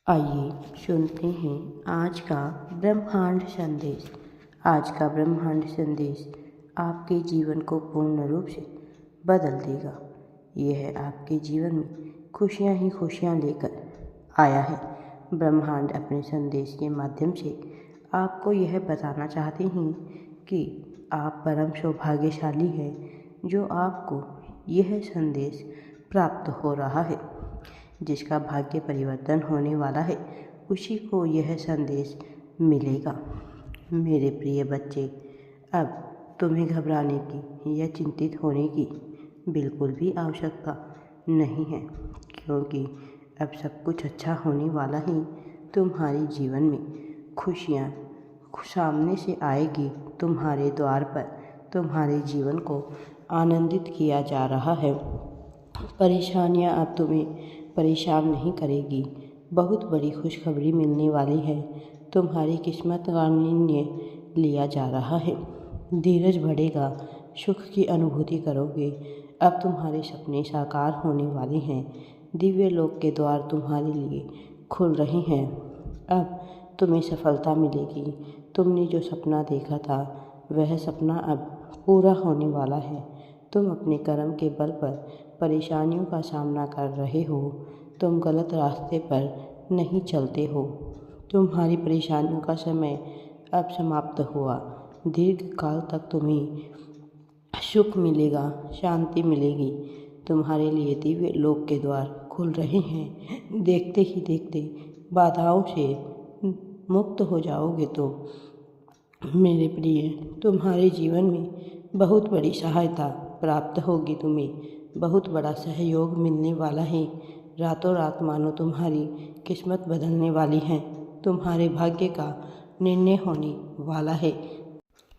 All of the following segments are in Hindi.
आइए सुनते हैं आज का ब्रह्मांड संदेश। आज का ब्रह्मांड संदेश आपके जीवन को पूर्ण रूप से बदल देगा। यह आपके जीवन में खुशियां ही खुशियां लेकर आया है। ब्रह्मांड अपने संदेश के माध्यम से आपको यह बताना चाहते हैं कि आप परम सौभाग्यशाली हैं, जो आपको यह संदेश प्राप्त हो रहा है। जिसका भाग्य परिवर्तन होने वाला है, उसी को यह संदेश मिलेगा। मेरे प्रिय बच्चे, अब तुम्हें घबराने की या चिंतित होने की बिल्कुल भी आवश्यकता नहीं है, क्योंकि अब सब कुछ अच्छा होने वाला है। तुम्हारे जीवन में खुशियाँ सामने से आएगी। तुम्हारे द्वार पर तुम्हारे जीवन को आनंदित किया जा रहा है। परेशानियाँ अब तुम्हें परेशान नहीं करेगी। बहुत बड़ी खुशखबरी मिलने वाली है। तुम्हारी किस्मत का निर्णय लिया जा रहा है। धीरज बढ़ेगा, सुख की अनुभूति करोगे। अब तुम्हारे सपने साकार होने वाले हैं। दिव्य लोक के द्वार तुम्हारे लिए खुल रहे हैं। अब तुम्हें सफलता मिलेगी। तुमने जो सपना देखा था, वह सपना अब पूरा होने वाला है। तुम अपने कर्म के बल पर परेशानियों का सामना कर रहे हो। तुम गलत रास्ते पर नहीं चलते हो। तुम्हारी परेशानियों का समय अब समाप्त हुआ। दीर्घ काल तक तुम्हें सुख मिलेगा, शांति मिलेगी। तुम्हारे लिए दिव्य लोक के द्वार खुल रहे हैं। देखते ही देखते बाधाओं से मुक्त हो जाओगे तो मेरे प्रिय, तुम्हारे जीवन में बहुत बड़ी सहायता प्राप्त होगी। तुम्हें बहुत बड़ा सहयोग मिलने वाला है। रातों रात मानो तुम्हारी किस्मत बदलने वाली है। तुम्हारे भाग्य का निर्णय होने वाला है।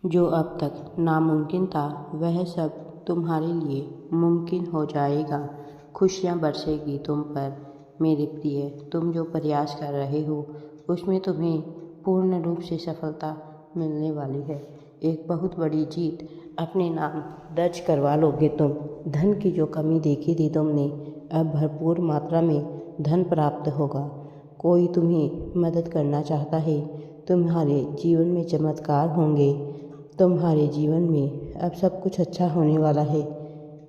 जो अब तक नामुमकिन था, वह सब तुम्हारे लिए मुमकिन हो जाएगा। खुशियाँ बरसेगी तुम पर मेरे प्रिय। तुम जो प्रयास कर रहे हो, उसमें तुम्हें पूर्ण रूप से सफलता मिलने वाली है। एक बहुत बड़ी जीत अपने नाम दर्ज करवा लोगे तुम। धन की जो कमी देखी थी तुमने, अब भरपूर मात्रा में धन प्राप्त होगा। कोई तुम्हें मदद करना चाहता है। तुम्हारे जीवन में चमत्कार होंगे। तुम्हारे जीवन में अब सब कुछ अच्छा होने वाला है।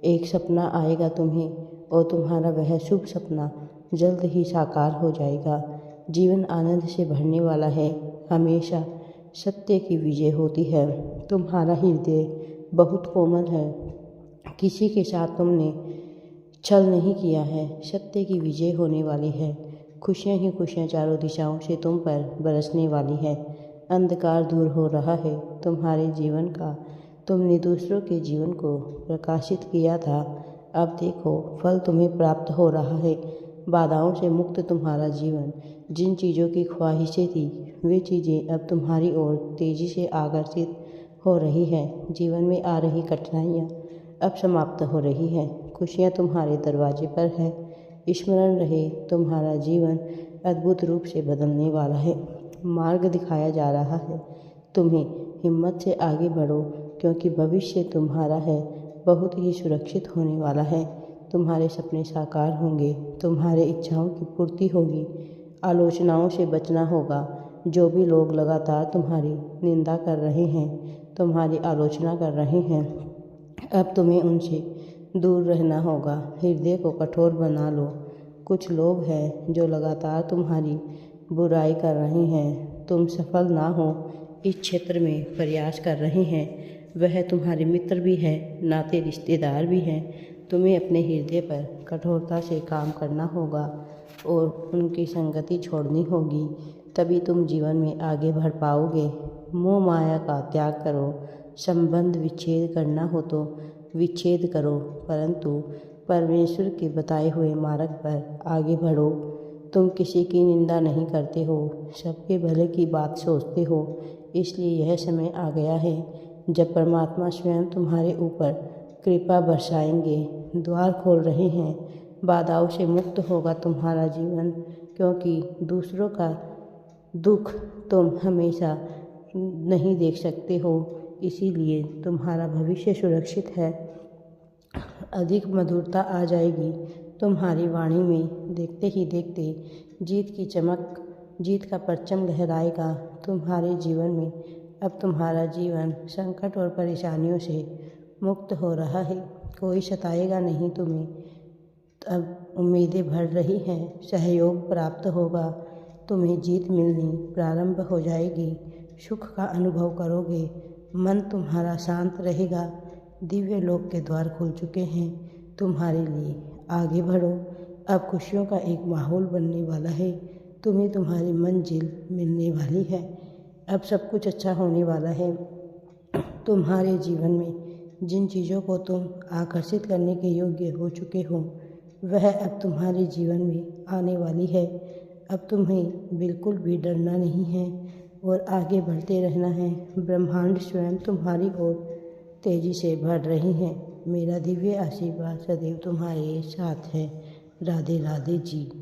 एक सपना आएगा तुम्हें, और तुम्हारा वह शुभ सपना जल्द ही साकार हो जाएगा। जीवन आनंद से भरने वाला है। हमेशा सत्य की विजय होती है। तुम्हारा हृदय बहुत कोमल है। किसी के साथ तुमने छल नहीं किया है। सत्य की विजय होने वाली है। खुशियाँ ही खुशियाँ चारों दिशाओं से तुम पर बरसने वाली है। अंधकार दूर हो रहा है तुम्हारे जीवन का। तुमने दूसरों के जीवन को प्रकाशित किया था। अब देखो, फल तुम्हें प्राप्त हो रहा है। बाधाओं से मुक्त तुम्हारा जीवन। जिन चीज़ों की ख्वाहिशें थी, वे चीज़ें अब तुम्हारी ओर तेज़ी से आकर्षित हो रही है। जीवन में आ रही कठिनाइयाँ अब समाप्त हो रही है। खुशियाँ तुम्हारे दरवाजे पर है। स्मरण रहे, तुम्हारा जीवन अद्भुत रूप से बदलने वाला है। मार्ग दिखाया जा रहा है। तुम्हें हिम्मत से आगे बढ़ो, क्योंकि भविष्य तुम्हारा है बहुत ही सुरक्षित होने वाला है। तुम्हारे सपने साकार होंगे। तुम्हारे इच्छाओं की पूर्ति होगी। आलोचनाओं से बचना होगा। जो भी लोग लगातार तुम्हारी निंदा कर रहे हैं, तुम्हारी आलोचना कर रहे हैं, अब तुम्हें उनसे दूर रहना होगा। हृदय को कठोर बना लो। कुछ लोग हैं जो लगातार तुम्हारी बुराई कर रहे हैं। तुम सफल ना हो इस क्षेत्र में प्रयास कर रहे हैं। वह तुम्हारे मित्र भी है, नाते रिश्तेदार भी हैं। तुम्हें अपने हृदय पर कठोरता से काम करना होगा और उनकी संगति छोड़नी होगी। तभी तुम जीवन में आगे बढ़ पाओगे। मोह माया का त्याग करो। संबंध विच्छेद करना हो तो विच्छेद करो, परंतु परमेश्वर के बताए हुए मार्ग पर आगे बढ़ो। तुम किसी की निंदा नहीं करते हो, सबके भले की बात सोचते हो। इसलिए यह समय आ गया है जब परमात्मा स्वयं तुम्हारे ऊपर कृपा बरसाएंगे। द्वार खोल रहे हैं। बाधाओं से मुक्त होगा तुम्हारा जीवन, क्योंकि दूसरों का दुख तुम हमेशा नहीं देख सकते हो। इसीलिए तुम्हारा भविष्य सुरक्षित है। अधिक मधुरता आ जाएगी। तुम्हारी वाणी में देखते ही देखते जीत की चमक, जीत का परचम लहराएगा तुम्हारे जीवन में। अब तुम्हारा जीवन संकट और परेशानियों से मुक्त हो रहा है। कोई सताएगा नहीं तुम्हें। अब उम्मीदें बढ़ रही हैं, सहयोग प्राप्त होगा, तुम्हें जीत मिलनी प्रारंभ हो जाएगी, सुख का अनुभव करोगे, मन तुम्हारा शांत रहेगा। दिव्य लोक के द्वार खुल चुके हैं तुम्हारे लिए। आगे बढ़ो, अब खुशियों का एक माहौल बनने वाला है। तुम्हें तुम्हारी मंजिल मिलने वाली है। अब सब कुछ अच्छा होने वाला है। तुम्हारे जीवन में जिन चीज़ों को तुम आकर्षित करने के योग्य हो चुके हो, वह अब तुम्हारे जीवन में आने वाली है। अब तुम्हें बिल्कुल भी डरना नहीं है और आगे बढ़ते रहना है। ब्रह्मांड स्वयं तुम्हारी ओर तेजी से बढ़ रही है। मेरा दिव्य आशीर्वाद सदैव तुम्हारे साथ है। राधे राधे जी।